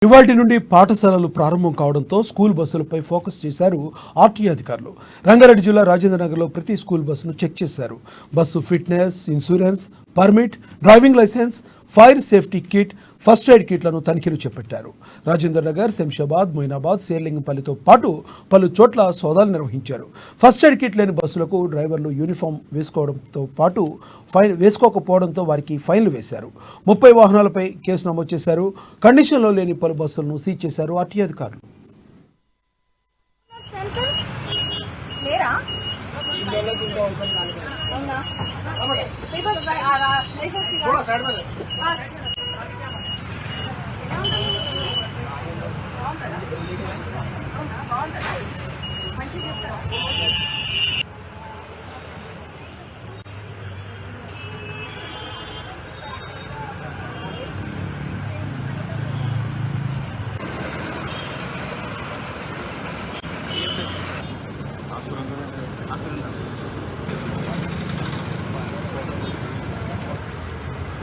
ఇవాల్టి నుండి పాఠశాలలు ప్రారంభం కావడంతో స్కూల్ బస్సులపై ఫోకస్ చేశారు ఆర్టీఏ అధికారులు. రంగారెడ్డి జిల్లా రాజేంద్రనగర్లో ప్రతి స్కూల్ బస్సును చెక్ చేశారు. Bus fitness, insurance, permit, driving licence, fire safety kit, first aid కిట్లను తనిఖీలు చేపట్టారు. రాజేంద్రనగర్, శంషాబాద్, మొయినాబాద్, శేర్లింగంపల్లితో పాటు పలు చోట్ల సోదాలు నిర్వహించారు. ఫస్ట్ ఎయిడ్ కిట్ లేని బస్సులకు డ్రైవర్లు యూనిఫామ్ వేసుకోవడంతో పాటు వేసుకోకపోవడంతో వారికి ఫైన్లు వేశారు. 30 వాహనాలపై కేసు నమోదు చేశారు. కండిషన్లో లేని పలు బస్సులను సీజ్ చేశారు ఆర్టీఏ అధికారులు. थोड़ा साइड में